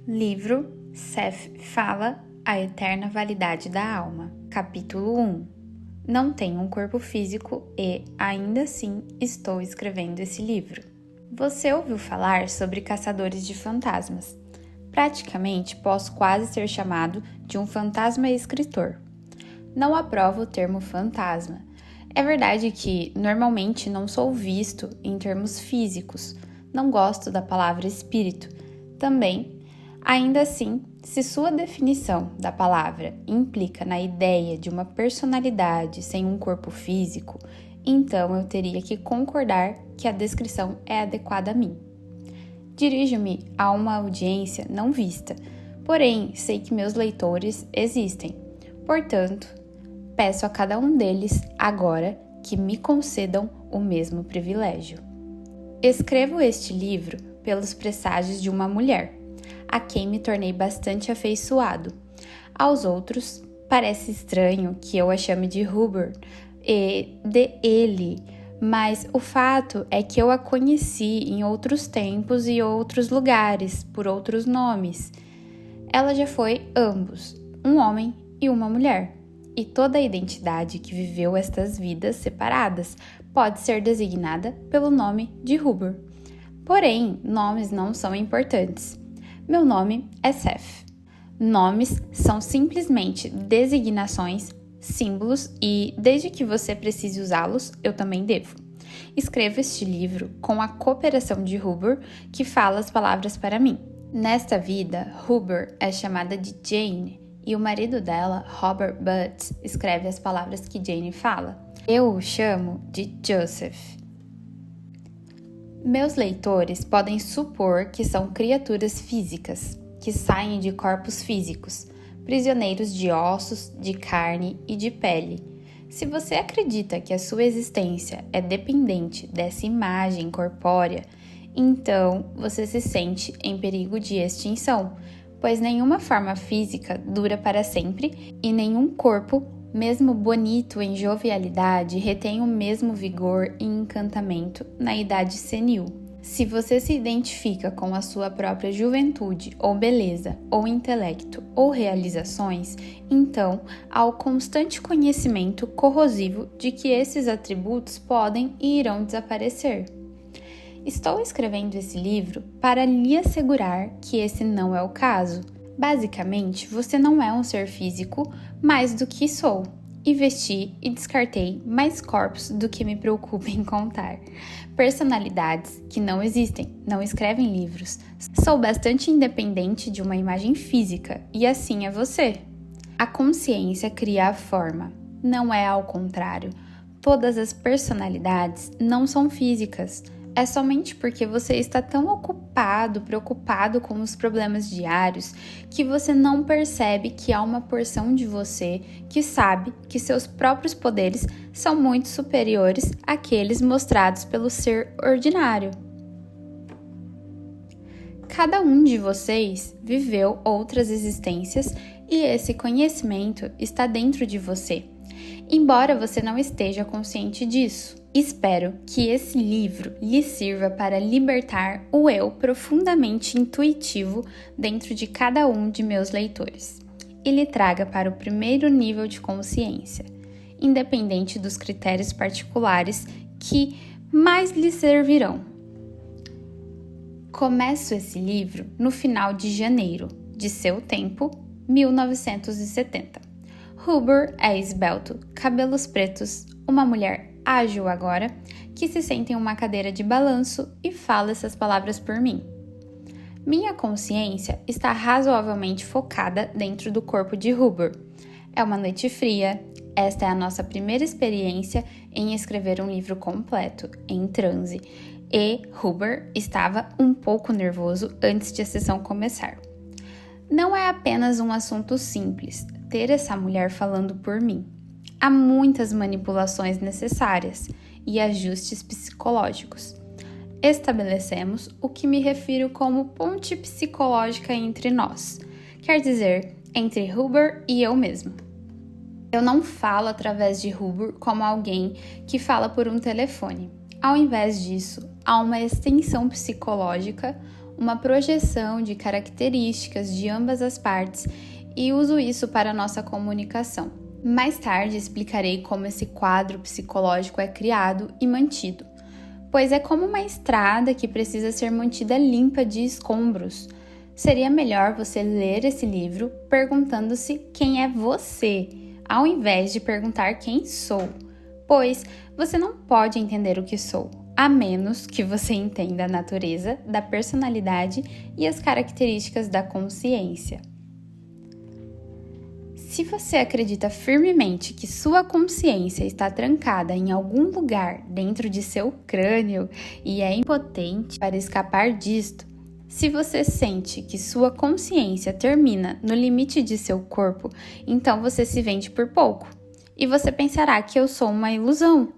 Livro Seth fala a eterna validade da alma. Capítulo 1. Não tenho um corpo físico e, ainda assim, estou escrevendo esse livro. Você ouviu falar sobre caçadores de fantasmas. Praticamente posso quase ser chamado de um fantasma escritor. Não aprovo o termo fantasma. É verdade que, normalmente, não sou visto em termos físicos. Não gosto da palavra espírito. Também, ainda assim, se sua definição da palavra implica na ideia de uma personalidade sem um corpo físico, então eu teria que concordar que a descrição é adequada a mim. Dirijo-me a uma audiência não vista, porém sei que meus leitores existem. Portanto, peço a cada um deles agora que me concedam o mesmo privilégio. Escrevo este livro pelos presságios de uma mulher, a quem me tornei bastante afeiçoado. Aos outros, parece estranho que eu a chame de Huber e de ele, mas o fato é que eu a conheci em outros tempos e outros lugares, por outros nomes. Ela já foi ambos, um homem e uma mulher, e toda a identidade que viveu estas vidas separadas pode ser designada pelo nome de Huber. Porém, nomes não são importantes. Meu nome é Seth. Nomes são simplesmente designações, símbolos e, desde que você precise usá-los, eu também devo. Escrevo este livro com a cooperação de Huber, que fala as palavras para mim. Nesta vida, Huber é chamada de Jane e o marido dela, Robert Butt, escreve as palavras que Jane fala. Eu o chamo de Joseph. Meus leitores podem supor que são criaturas físicas, que saem de corpos físicos, prisioneiros de ossos, de carne e de pele. Se você acredita que a sua existência é dependente dessa imagem corpórea, então você se sente em perigo de extinção, pois nenhuma forma física dura para sempre e nenhum corpo, mesmo bonito em jovialidade, retém o mesmo vigor e encantamento na idade senil. Se você se identifica com a sua própria juventude, ou beleza, ou intelecto, ou realizações, então há o constante conhecimento corrosivo de que esses atributos podem e irão desaparecer. Estou escrevendo esse livro para lhe assegurar que esse não é o caso. Basicamente, você não é um ser físico mais do que sou. Investi e descartei mais corpos do que me preocupo em contar. Personalidades que não existem, não escrevem livros. Sou bastante independente de uma imagem física e assim é você. A consciência cria a forma, não é ao contrário. Todas as personalidades não são físicas. É somente porque você está tão preocupado com os problemas diários, que você não percebe que há uma porção de você que sabe que seus próprios poderes são muito superiores àqueles mostrados pelo ser ordinário. Cada um de vocês viveu outras existências e esse conhecimento está dentro de você, embora você não esteja consciente disso. Espero que esse livro lhe sirva para libertar o eu profundamente intuitivo dentro de cada um de meus leitores e lhe traga para o primeiro nível de consciência, independente dos critérios particulares que mais lhe servirão. Começo esse livro no final de janeiro de seu tempo, 1970. Huber é esbelto, cabelos pretos, uma mulher ágil agora, que se senta em uma cadeira de balanço e fala essas palavras por mim. Minha consciência está razoavelmente focada dentro do corpo de Huber. É uma noite fria, esta é a nossa primeira experiência em escrever um livro completo, em transe, e Huber estava um pouco nervoso antes de a sessão começar. Não é apenas um assunto simples, ter essa mulher falando por mim. Há muitas manipulações necessárias e ajustes psicológicos. Estabelecemos o que me refiro como ponte psicológica entre nós, quer dizer, entre Huber e eu mesmo. Eu não falo através de Huber como alguém que fala por um telefone. Ao invés disso, há uma extensão psicológica, uma projeção de características de ambas as partes e uso isso para a nossa comunicação. Mais tarde explicarei como esse quadro psicológico é criado e mantido, pois é como uma estrada que precisa ser mantida limpa de escombros. Seria melhor você ler esse livro perguntando-se quem é você, ao invés de perguntar quem sou, pois você não pode entender o que sou, a menos que você entenda a natureza da personalidade e as características da consciência. Se você acredita firmemente que sua consciência está trancada em algum lugar dentro de seu crânio e é impotente para escapar disto, se você sente que sua consciência termina no limite de seu corpo, então você se vende por pouco. E você pensará que eu sou uma ilusão.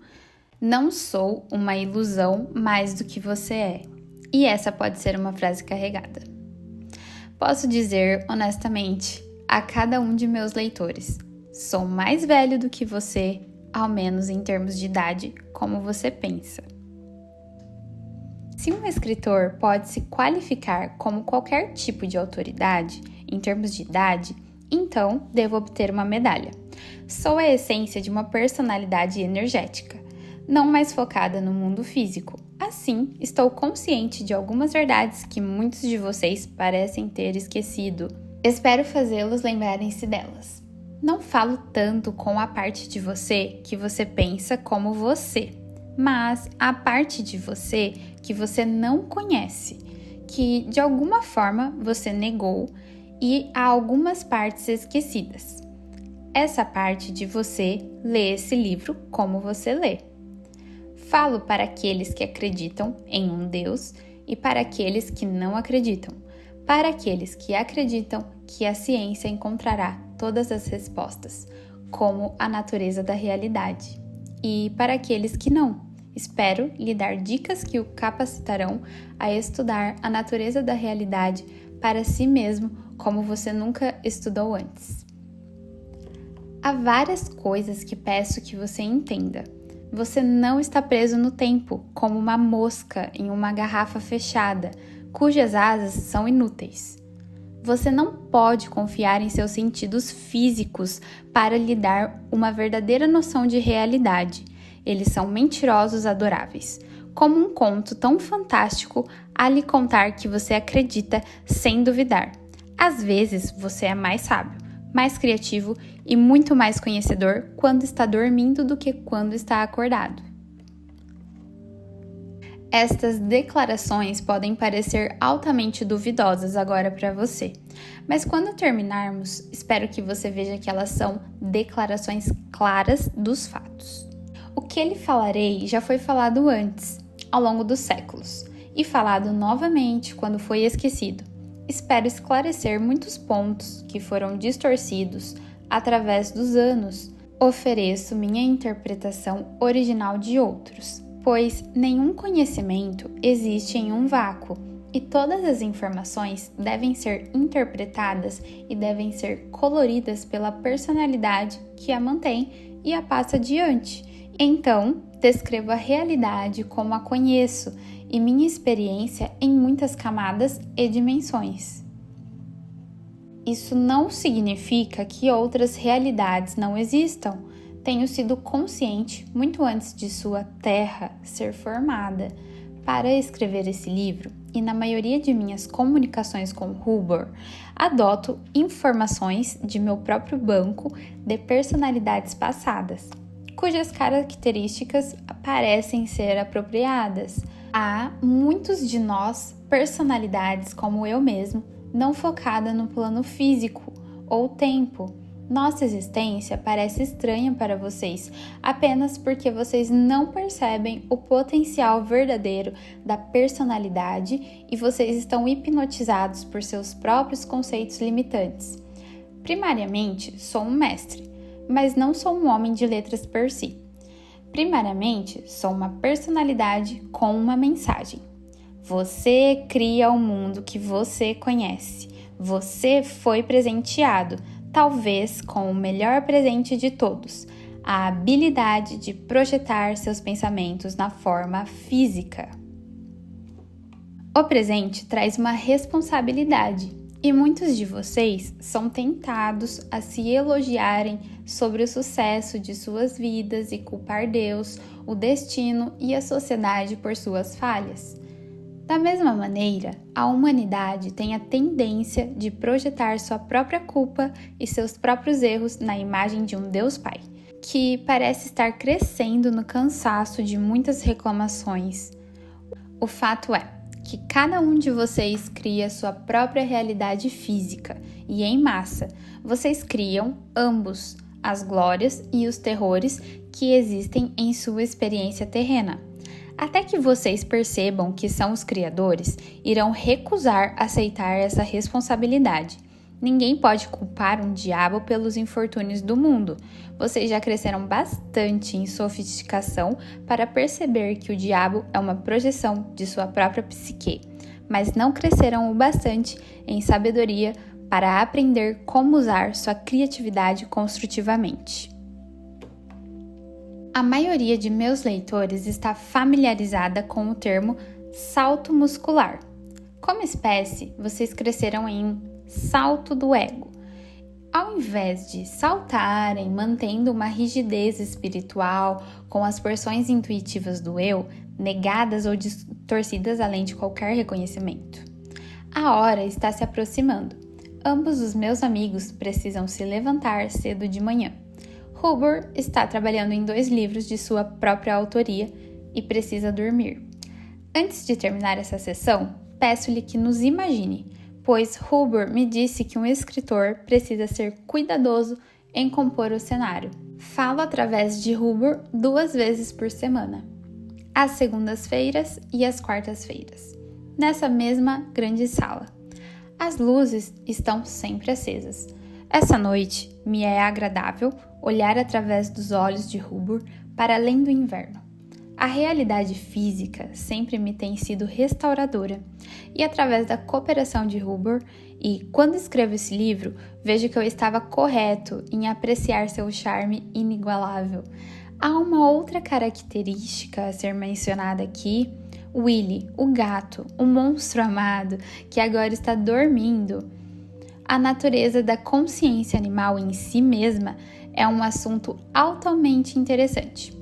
Não sou uma ilusão mais do que você é. E essa pode ser uma frase carregada. Posso dizer, honestamente, a cada um de meus leitores: sou mais velho do que você, ao menos em termos de idade, como você pensa. Se um escritor pode se qualificar como qualquer tipo de autoridade, em termos de idade, então devo obter uma medalha. Sou a essência de uma personalidade energética, não mais focada no mundo físico. Assim, estou consciente de algumas verdades que muitos de vocês parecem ter esquecido. Espero fazê-los lembrarem-se delas. Não falo tanto com a parte de você que você pensa como você, mas a parte de você que você não conhece, que de alguma forma você negou e há algumas partes esquecidas. Essa parte de você lê esse livro como você lê. Falo para aqueles que acreditam em um Deus e para aqueles que não acreditam, para aqueles que acreditam que a ciência encontrará todas as respostas, como a natureza da realidade, e para aqueles que não. Espero lhe dar dicas que o capacitarão a estudar a natureza da realidade para si mesmo como você nunca estudou antes. Há várias coisas que peço que você entenda. Você não está preso no tempo, como uma mosca em uma garrafa fechada, cujas asas são inúteis. Você não pode confiar em seus sentidos físicos para lhe dar uma verdadeira noção de realidade. Eles são mentirosos adoráveis, como um conto tão fantástico a lhe contar que você acredita sem duvidar. Às vezes você é mais sábio, mais criativo e muito mais conhecedor quando está dormindo do que quando está acordado. Estas declarações podem parecer altamente duvidosas agora para você, mas quando terminarmos, espero que você veja que elas são declarações claras dos fatos. O que lhe falarei já foi falado antes, ao longo dos séculos, e falado novamente quando foi esquecido. Espero esclarecer muitos pontos que foram distorcidos através dos anos. Ofereço minha interpretação original de outros, pois nenhum conhecimento existe em um vácuo e todas as informações devem ser interpretadas e devem ser coloridas pela personalidade que a mantém e a passa adiante. Então, descrevo a realidade como a conheço e minha experiência em muitas camadas e dimensões. Isso não significa que outras realidades não existam. Tenho sido consciente muito antes de sua Terra ser formada. Para escrever esse livro, e na maioria de minhas comunicações com Hubbard, adoto informações de meu próprio banco de personalidades passadas, cujas características parecem ser apropriadas. Há muitos de nós personalidades como eu mesmo, não focada no plano físico ou tempo. Nossa existência parece estranha para vocês, apenas porque vocês não percebem o potencial verdadeiro da personalidade e vocês estão hipnotizados por seus próprios conceitos limitantes. Primariamente, sou um mestre, mas não sou um homem de letras per si. Primariamente, sou uma personalidade com uma mensagem. Você cria o mundo que você conhece. Você foi presenteado, talvez com o melhor presente de todos, a habilidade de projetar seus pensamentos na forma física. O presente traz uma responsabilidade e muitos de vocês são tentados a se elogiarem sobre o sucesso de suas vidas e culpar Deus, o destino e a sociedade por suas falhas. Da mesma maneira, a humanidade tem a tendência de projetar sua própria culpa e seus próprios erros na imagem de um Deus Pai, que parece estar crescendo no cansaço de muitas reclamações. O fato é que cada um de vocês cria sua própria realidade física e, em massa, vocês criam ambos as glórias e os terrores que existem em sua experiência terrena. Até que vocês percebam que são os criadores, irão recusar aceitar essa responsabilidade. Ninguém pode culpar um diabo pelos infortúnios do mundo. Vocês já cresceram bastante em sofisticação para perceber que o diabo é uma projeção de sua própria psique, mas não cresceram o bastante em sabedoria para aprender como usar sua criatividade construtivamente. A maioria de meus leitores está familiarizada com o termo salto muscular. Como espécie, vocês cresceram em um salto do ego. Ao invés de saltarem mantendo uma rigidez espiritual com as porções intuitivas do eu, negadas ou distorcidas além de qualquer reconhecimento. A hora está se aproximando. Ambos os meus amigos precisam se levantar cedo de manhã. Hubbard está trabalhando em 2 livros de sua própria autoria e precisa dormir. Antes de terminar essa sessão, peço-lhe que nos imagine, pois Hubbard me disse que um escritor precisa ser cuidadoso em compor o cenário. Falo através de Hubbard 2 vezes por semana, às segundas-feiras e às quartas-feiras, nessa mesma grande sala. As luzes estão sempre acesas. Essa noite me é agradável olhar através dos olhos de Hubbard para além do inverno. A realidade física sempre me tem sido restauradora e através da cooperação de Hubbard e quando escrevo esse livro, vejo que eu estava correto em apreciar seu charme inigualável. Há uma outra característica a ser mencionada aqui, Willy, o gato, o monstro amado que agora está dormindo. A natureza da consciência animal em si mesma é um assunto altamente interessante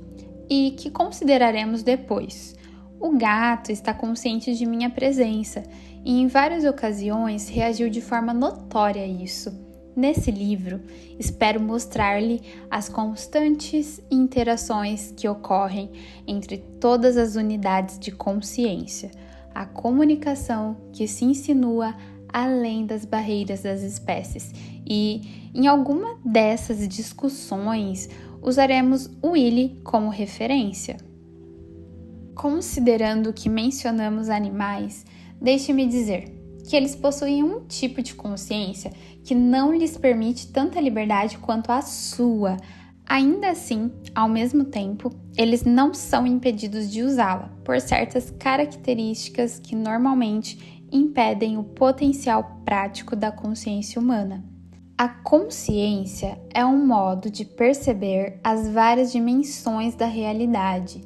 e que consideraremos depois. O gato está consciente de minha presença e em várias ocasiões reagiu de forma notória a isso. Nesse livro, espero mostrar-lhe as constantes interações que ocorrem entre todas as unidades de consciência, a comunicação que se insinua além das barreiras das espécies. E em alguma dessas discussões usaremos o Willy como referência. Considerando que mencionamos animais, deixe-me dizer que eles possuem um tipo de consciência que não lhes permite tanta liberdade quanto a sua. Ainda assim, ao mesmo tempo, eles não são impedidos de usá-la por certas características que normalmente impedem o potencial prático da consciência humana. A consciência é um modo de perceber as várias dimensões da realidade.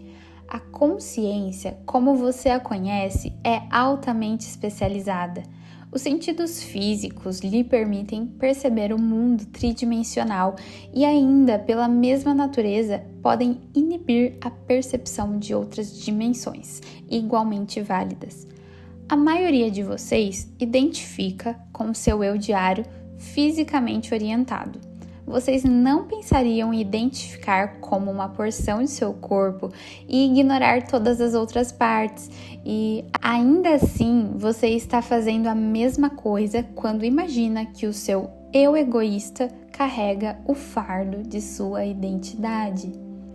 A consciência, como você a conhece, é altamente especializada. Os sentidos físicos lhe permitem perceber o mundo tridimensional e ainda, pela mesma natureza, podem inibir a percepção de outras dimensões, igualmente válidas. A maioria de vocês identifica com seu eu diário fisicamente orientado. Vocês não pensariam em identificar como uma porção de seu corpo e ignorar todas as outras partes. E ainda assim, você está fazendo a mesma coisa quando imagina que o seu eu egoísta carrega o fardo de sua identidade.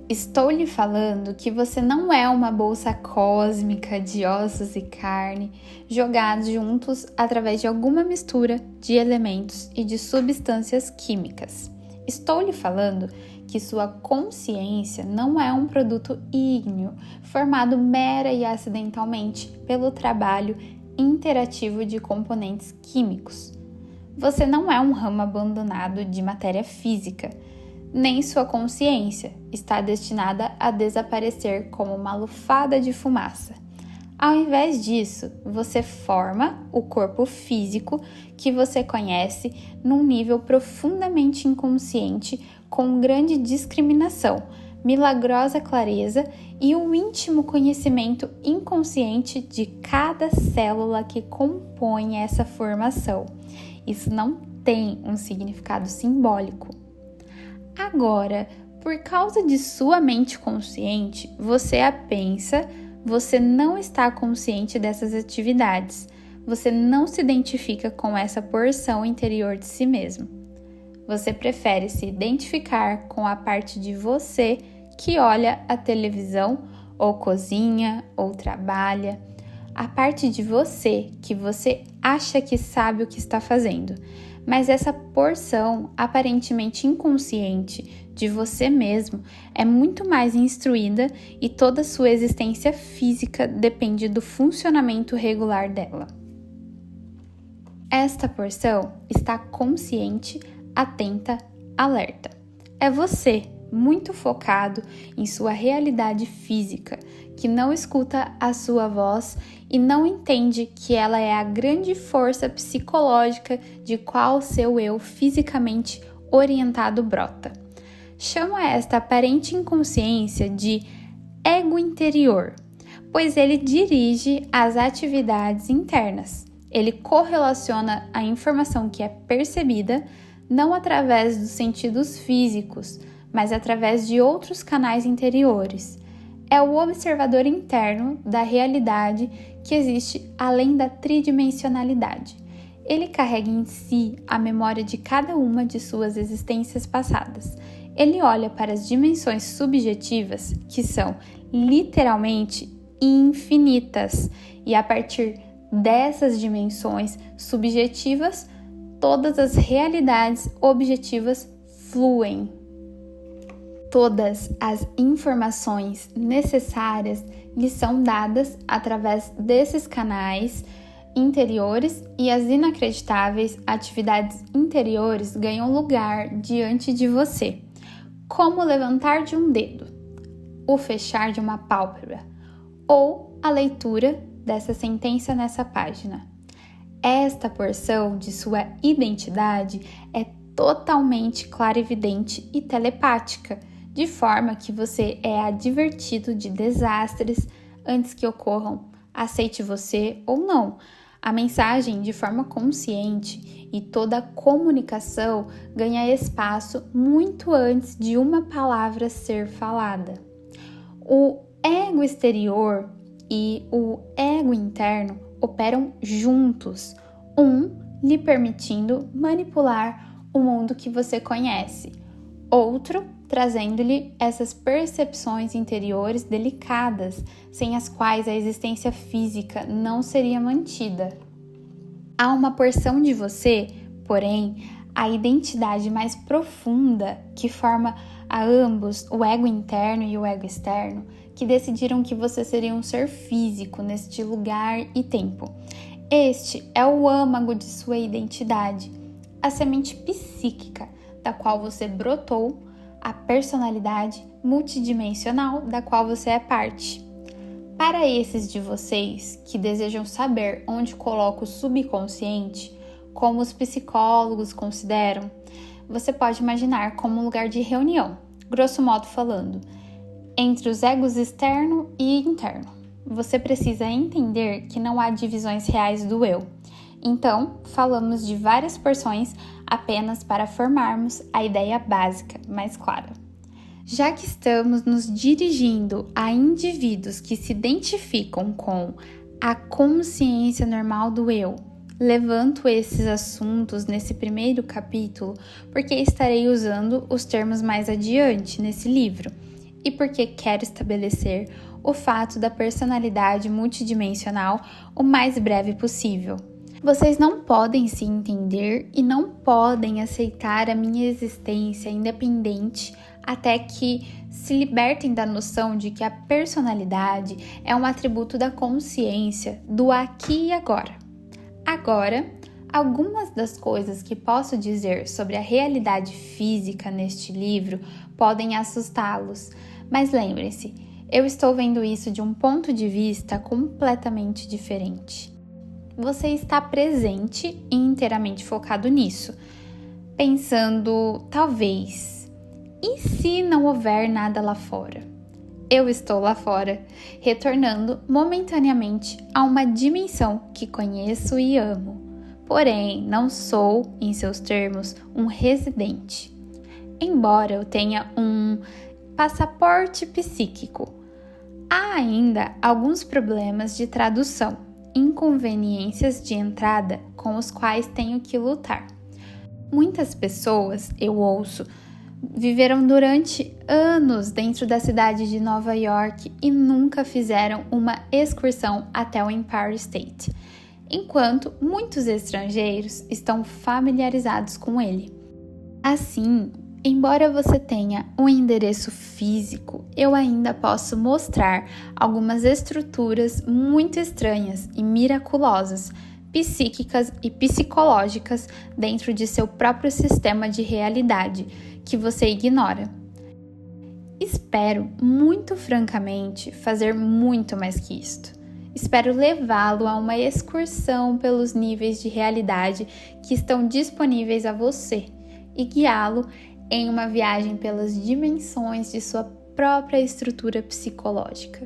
Estou lhe falando que você não é uma bolsa cósmica de ossos e carne jogados juntos através de alguma mistura de elementos e de substâncias químicas. Estou lhe falando que sua consciência não é um produto ígneo, formado mera e acidentalmente pelo trabalho interativo de componentes químicos. Você não é um ramo abandonado de matéria física, nem sua consciência está destinada a desaparecer como uma lufada de fumaça. Ao invés disso, você forma o corpo físico que você conhece num nível profundamente inconsciente, com grande discriminação, milagrosa clareza e um íntimo conhecimento inconsciente de cada célula que compõe essa formação. Isso não tem um significado simbólico. Agora, por causa de sua mente consciente, você a pensa, você não está consciente dessas atividades, você não se identifica com essa porção interior de si mesmo. Você prefere se identificar com a parte de você que olha a televisão, ou cozinha, ou trabalha, a parte de você que você acha que sabe o que está fazendo, mas essa porção aparentemente inconsciente de você mesmo é muito mais instruída e toda a sua existência física depende do funcionamento regular dela. Esta porção está consciente, atenta, alerta. É você, muito focado em sua realidade física, que não escuta a sua voz e não entende que ela é a grande força psicológica de qual seu eu fisicamente orientado brota. Chama esta aparente inconsciência de ego interior, pois ele dirige as atividades internas. Ele correlaciona a informação que é percebida não através dos sentidos físicos, mas através de outros canais interiores. É o observador interno da realidade que existe além da tridimensionalidade. Ele carrega em si a memória de cada uma de suas existências passadas. Ele olha para as dimensões subjetivas, que são literalmente infinitas, e a partir dessas dimensões subjetivas, todas as realidades objetivas fluem. Todas as informações necessárias lhe são dadas através desses canais interiores e as inacreditáveis atividades interiores ganham lugar diante de você, como o levantar de um dedo, o fechar de uma pálpebra ou a leitura dessa sentença nessa página. Esta porção de sua identidade é totalmente clarividente e telepática, de forma que você é advertido de desastres antes que ocorram, aceite você ou não. A mensagem, de forma consciente, e toda a comunicação ganha espaço muito antes de uma palavra ser falada. O ego exterior e o ego interno operam juntos, um lhe permitindo manipular o mundo que você conhece, outro trazendo-lhe essas percepções interiores delicadas, sem as quais a existência física não seria mantida. Há uma porção de você, porém, a identidade mais profunda que forma a ambos, o ego interno e o ego externo, que decidiram que você seria um ser físico neste lugar e tempo. Este é o âmago de sua identidade, a semente psíquica da qual você brotou, a personalidade multidimensional da qual você é parte. Para esses de vocês que desejam saber onde coloca o subconsciente, como os psicólogos consideram, você pode imaginar como um lugar de reunião, grosso modo falando, entre os egos externo e interno. Você precisa entender que não há divisões reais do eu. Então, falamos de várias porções apenas para formarmos a ideia básica mais clara. Já que estamos nos dirigindo a indivíduos que se identificam com a consciência normal do eu, levanto esses assuntos nesse primeiro capítulo porque estarei usando os termos mais adiante nesse livro e porque quero estabelecer o fato da personalidade multidimensional o mais breve possível. Vocês não podem se entender e não podem aceitar a minha existência independente até que se libertem da noção de que a personalidade é um atributo da consciência, do aqui e agora. Agora, algumas das coisas que posso dizer sobre a realidade física neste livro podem assustá-los, mas lembrem-se, eu estou vendo isso de um ponto de vista completamente diferente. Você está presente e inteiramente focado nisso, pensando, talvez, e se não houver nada lá fora? Eu estou lá fora, retornando momentaneamente a uma dimensão que conheço e amo. Porém, não sou, em seus termos, um residente. Embora eu tenha um passaporte psíquico, há ainda alguns problemas de tradução, inconveniências de entrada com os quais tenho que lutar. Muitas pessoas, eu ouço, viveram durante anos dentro da cidade de Nova York e nunca fizeram uma excursão até o Empire State, enquanto muitos estrangeiros estão familiarizados com ele. Assim, embora você tenha um endereço físico, eu ainda posso mostrar algumas estruturas muito estranhas e miraculosas, psíquicas e psicológicas dentro de seu próprio sistema de realidade, que você ignora. Espero, muito francamente, fazer muito mais que isto. Espero levá-lo a uma excursão pelos níveis de realidade que estão disponíveis a você e guiá-lo em uma viagem pelas dimensões de sua própria estrutura psicológica.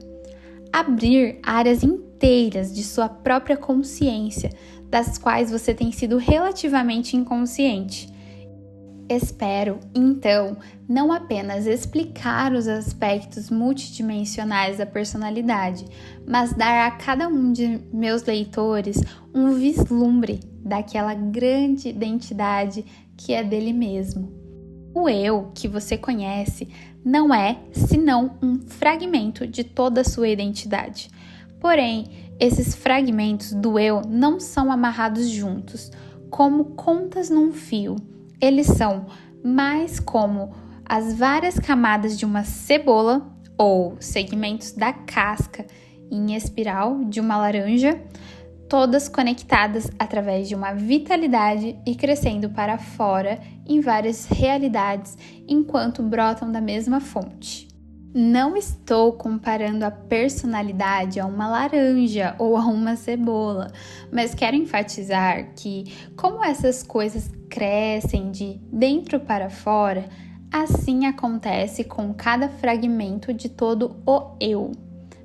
Abrir áreas inteiras de sua própria consciência, das quais você tem sido relativamente inconsciente. Espero, então, não apenas explicar os aspectos multidimensionais da personalidade, mas dar a cada um de meus leitores um vislumbre daquela grande identidade que é dele mesmo. O eu que você conhece não é senão um fragmento de toda a sua identidade. Porém, esses fragmentos do eu não são amarrados juntos, como contas num fio. Eles são mais como as várias camadas de uma cebola ou segmentos da casca em espiral de uma laranja, todas conectadas através de uma vitalidade e crescendo para fora em várias realidades enquanto brotam da mesma fonte. Não estou comparando a personalidade a uma laranja ou a uma cebola, mas quero enfatizar que, como essas coisas crescem de dentro para fora, assim acontece com cada fragmento de todo o eu.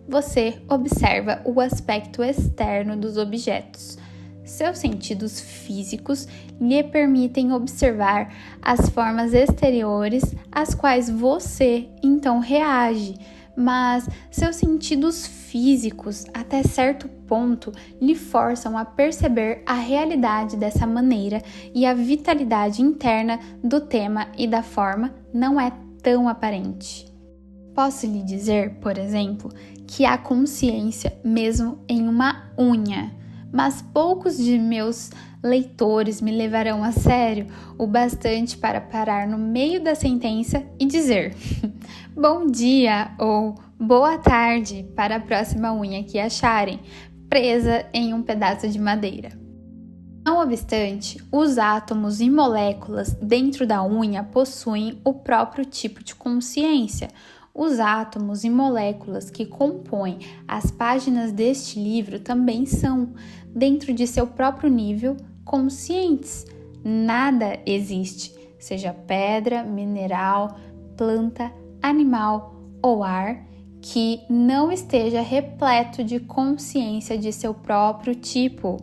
Você observa o aspecto externo dos objetos. Seus sentidos físicos lhe permitem observar as formas exteriores às quais você então reage, mas seus sentidos físicos, até certo ponto, lhe forçam a perceber a realidade dessa maneira e a vitalidade interna do tema e da forma não é tão aparente. Posso lhe dizer, por exemplo, que há consciência mesmo em uma unha, mas poucos de meus leitores me levarão a sério o bastante para parar no meio da sentença e dizer bom dia ou boa tarde para a próxima unha que acharem, presa em um pedaço de madeira. Não obstante, os átomos e moléculas dentro da unha possuem o próprio tipo de consciência. Os átomos e moléculas que compõem as páginas deste livro também são, dentro de seu próprio nível, conscientes. Nada existe, seja pedra, mineral, planta, animal ou ar, que não esteja repleto de consciência de seu próprio tipo.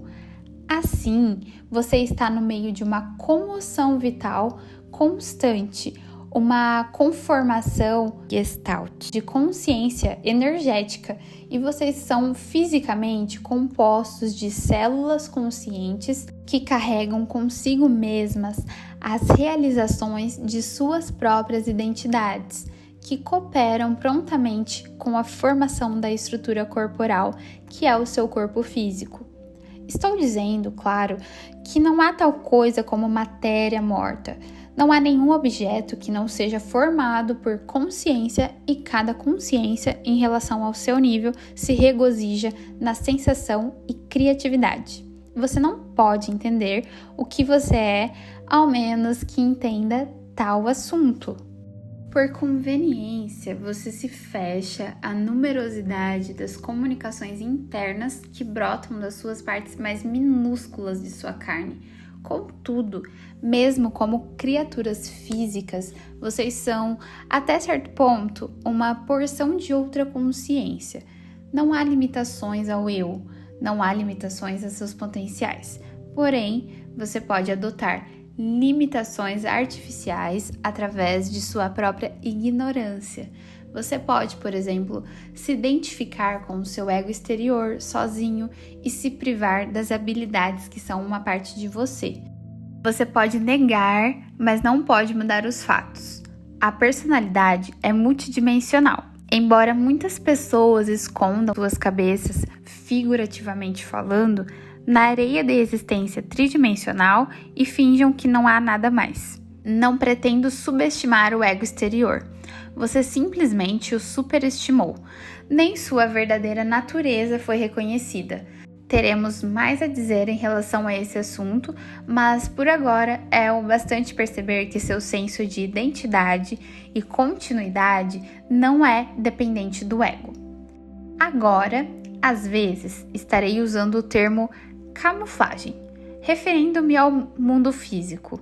Assim, você está no meio de uma comoção vital constante, uma conformação gestalt de consciência energética, e vocês são fisicamente compostos de células conscientes que carregam consigo mesmas as realizações de suas próprias identidades, que cooperam prontamente com a formação da estrutura corporal, que é o seu corpo físico. Estou dizendo, claro, que não há tal coisa como matéria morta. Não há nenhum objeto que não seja formado por consciência e cada consciência, em relação ao seu nível, se regozija na sensação e criatividade. Você não pode entender o que você é, ao menos que entenda tal assunto. Por conveniência, você se fecha à numerosidade das comunicações internas que brotam das suas partes mais minúsculas de sua carne. Contudo, mesmo como criaturas físicas, vocês são, até certo ponto, uma porção de outra consciência. Não há limitações ao eu, não há limitações a seus potenciais. Porém, você pode adotar limitações artificiais através de sua própria ignorância. Você pode, por exemplo, se identificar com o seu ego exterior sozinho e se privar das habilidades que são uma parte de você. Você pode negar, mas não pode mudar os fatos. A personalidade é multidimensional. Embora muitas pessoas escondam suas cabeças, figurativamente falando, na areia da existência tridimensional e finjam que não há nada mais. Não pretendo subestimar o ego exterior. Você simplesmente o superestimou. Nem sua verdadeira natureza foi reconhecida. Teremos mais a dizer em relação a esse assunto, mas por agora é o bastante perceber que seu senso de identidade e continuidade não é dependente do ego. Agora, às vezes, estarei usando o termo camuflagem, referindo-me ao mundo físico,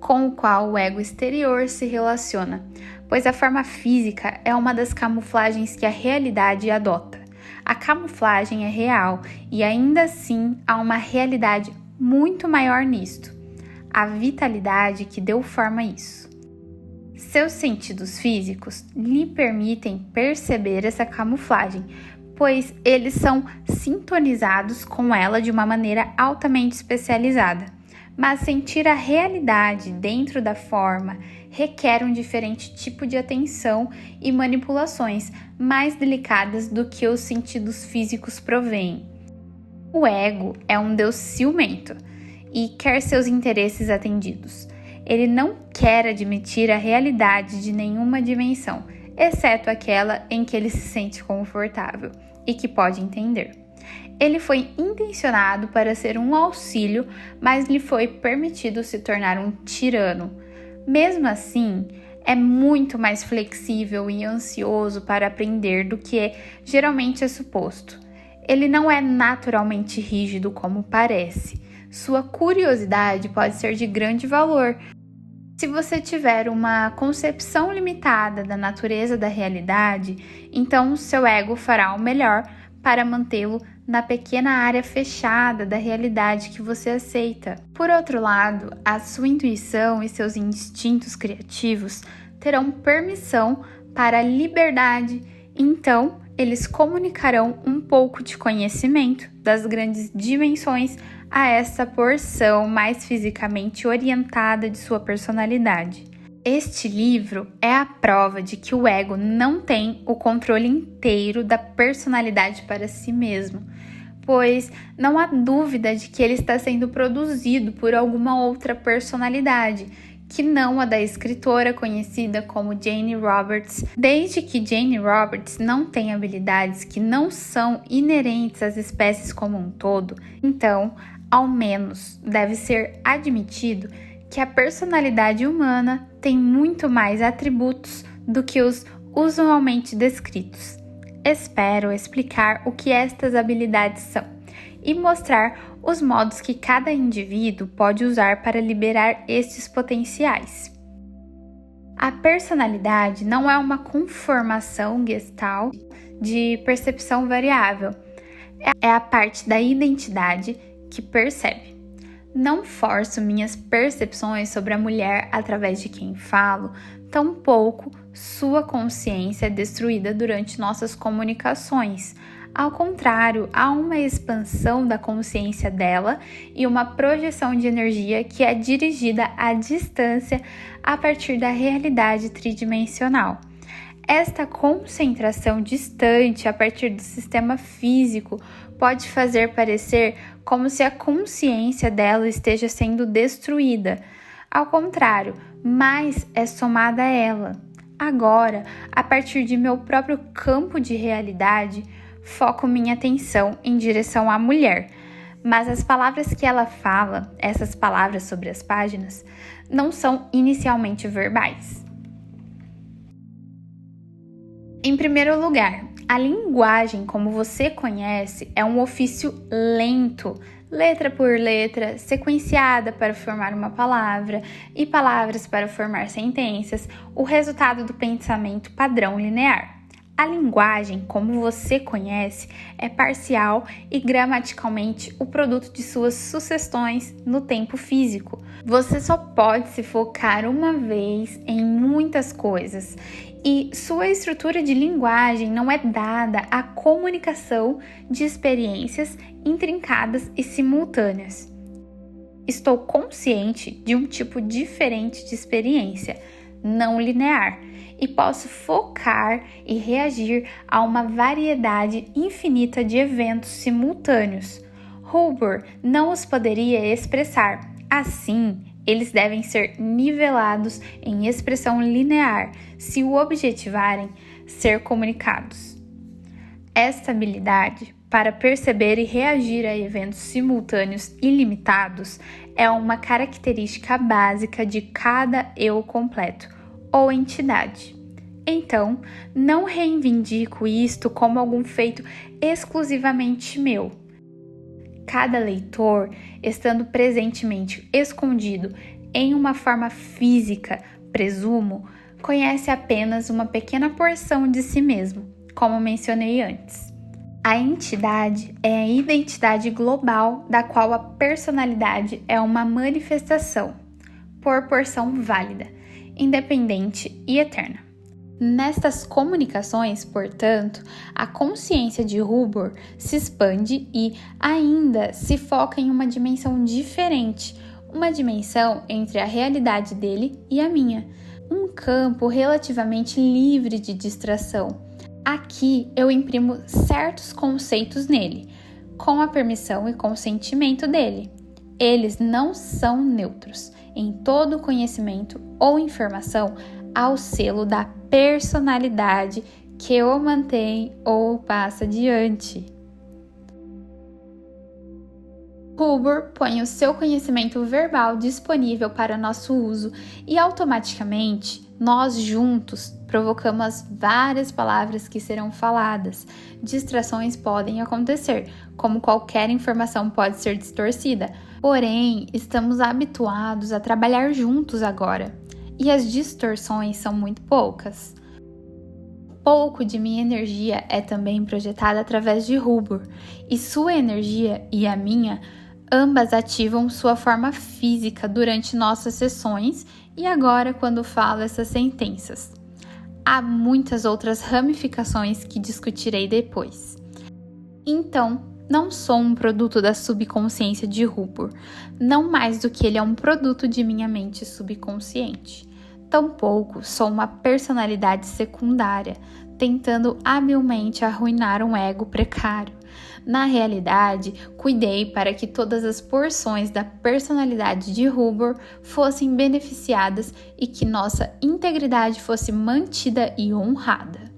com o qual o ego exterior se relaciona, pois a forma física é uma das camuflagens que a realidade adota. A camuflagem é real e ainda assim há uma realidade muito maior nisto, a vitalidade que deu forma a isso. Seus sentidos físicos lhe permitem perceber essa camuflagem, pois eles são sintonizados com ela de uma maneira altamente especializada. Mas sentir a realidade dentro da forma requer um diferente tipo de atenção e manipulações mais delicadas do que os sentidos físicos provêm. O ego é um deus ciumento e quer seus interesses atendidos. Ele não quer admitir a realidade de nenhuma dimensão, exceto aquela em que ele se sente confortável e que pode entender. Ele foi intencionado para ser um auxílio, mas lhe foi permitido se tornar um tirano. Mesmo assim, é muito mais flexível e ansioso para aprender do que geralmente é suposto. Ele não é naturalmente rígido como parece. Sua curiosidade pode ser de grande valor. Se você tiver uma concepção limitada da natureza da realidade, então seu ego fará o melhor para mantê-lo na pequena área fechada da realidade que você aceita. Por outro lado, a sua intuição e seus instintos criativos terão permissão para a liberdade, então eles comunicarão um pouco de conhecimento das grandes dimensões a essa porção mais fisicamente orientada de sua personalidade. Este livro é a prova de que o ego não tem o controle inteiro da personalidade para si mesmo, pois não há dúvida de que ele está sendo produzido por alguma outra personalidade, que não a da escritora conhecida como Jane Roberts. Desde que Jane Roberts não tem habilidades que não são inerentes às espécies como um todo, então, ao menos, deve ser admitido que a personalidade humana tem muito mais atributos do que os usualmente descritos. Espero explicar o que estas habilidades são e mostrar os modos que cada indivíduo pode usar para liberar estes potenciais. A personalidade não é uma conformação gestalt de percepção variável, é a parte da identidade que percebe. Não forço minhas percepções sobre a mulher através de quem falo, tampouco sua consciência é destruída durante nossas comunicações. Ao contrário, há uma expansão da consciência dela e uma projeção de energia que é dirigida à distância a partir da realidade tridimensional. Esta concentração distante a partir do sistema físico pode fazer parecer como se a consciência dela esteja sendo destruída. Ao contrário, mais é somada a ela. Agora, a partir de meu próprio campo de realidade, foco minha atenção em direção à mulher. Mas as palavras que ela fala, essas palavras sobre as páginas, não são inicialmente verbais. Em primeiro lugar, a linguagem, como você conhece, é um ofício lento, letra por letra, sequenciada para formar uma palavra e palavras para formar sentenças, o resultado do pensamento padrão linear. A linguagem, como você conhece, é parcial e gramaticalmente o produto de suas sucessões no tempo físico. Você só pode se focar uma vez em muitas coisas e sua estrutura de linguagem não é dada à comunicação de experiências intrincadas e simultâneas. Estou consciente de um tipo diferente de experiência, não linear, e posso focar e reagir a uma variedade infinita de eventos simultâneos. Hubbard não os poderia expressar. Assim, eles devem ser nivelados em expressão linear, se o objetivarem ser comunicados. Esta habilidade para perceber e reagir a eventos simultâneos ilimitados é uma característica básica de cada eu completo ou entidade. Então, não reivindico isto como algum feito exclusivamente meu. Cada leitor, estando presentemente escondido em uma forma física, presumo, conhece apenas uma pequena porção de si mesmo, como mencionei antes. A entidade é a identidade global da qual a personalidade é uma manifestação, por porção válida, independente e eterna. Nestas comunicações, portanto, a consciência de Hubbard se expande e ainda se foca em uma dimensão diferente, uma dimensão entre a realidade dele e a minha, um campo relativamente livre de distração. Aqui eu imprimo certos conceitos nele, com a permissão e consentimento dele. Eles não são neutros. Em todo conhecimento ou informação, há o selo da personalidade que o mantém ou passa adiante. Hubbard põe o seu conhecimento verbal disponível para nosso uso e automaticamente nós juntos provocamos as várias palavras que serão faladas. Distrações podem acontecer, como qualquer informação pode ser distorcida, porém estamos habituados a trabalhar juntos agora e as distorções são muito poucas. Pouco de minha energia é também projetada através de Hubbard e sua energia e a minha ambas ativam sua forma física durante nossas sessões e agora quando falo essas sentenças. Há muitas outras ramificações que discutirei depois. Então, não sou um produto da subconsciência de Hubbard, não mais do que ele é um produto de minha mente subconsciente. Tampouco sou uma personalidade secundária, tentando habilmente arruinar um ego precário. Na realidade, cuidei para que todas as porções da personalidade de Hubbard fossem beneficiadas e que nossa integridade fosse mantida e honrada.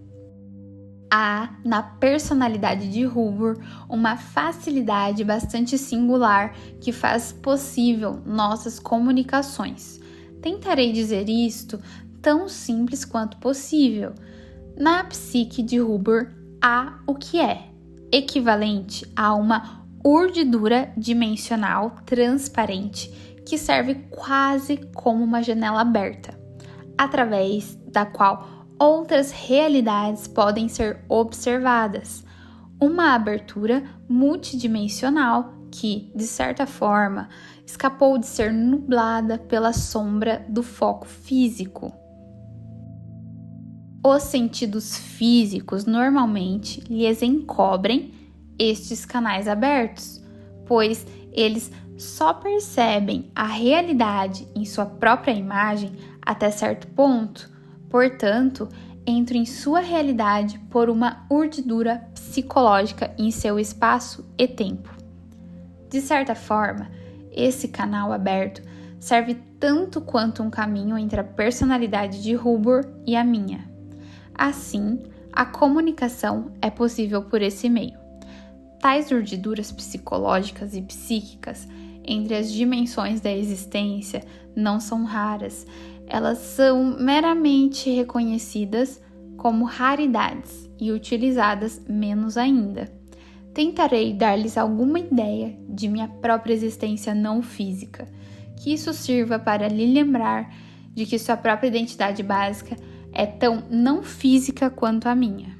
Há na personalidade de Hubbard uma facilidade bastante singular que faz possível nossas comunicações. Tentarei dizer isto tão simples quanto possível. Na psique de Hubbard há o que é equivalente a uma urdidura dimensional transparente que serve quase como uma janela aberta, através da qual outras realidades podem ser observadas. Uma abertura multidimensional que, de certa forma, escapou de ser nublada pela sombra do foco físico. Os sentidos físicos normalmente lhes encobrem estes canais abertos, pois eles só percebem a realidade em sua própria imagem até certo ponto, portanto, entram em sua realidade por uma urdidura psicológica em seu espaço e tempo. De certa forma, esse canal aberto serve tanto quanto um caminho entre a personalidade de Hubbard e a minha. Assim, a comunicação é possível por esse meio. Tais urdiduras psicológicas e psíquicas entre as dimensões da existência não são raras, elas são meramente reconhecidas como raridades e utilizadas menos ainda. Tentarei dar-lhes alguma ideia de minha própria existência não física, que isso sirva para lhe lembrar de que sua própria identidade básica é tão não física quanto a minha.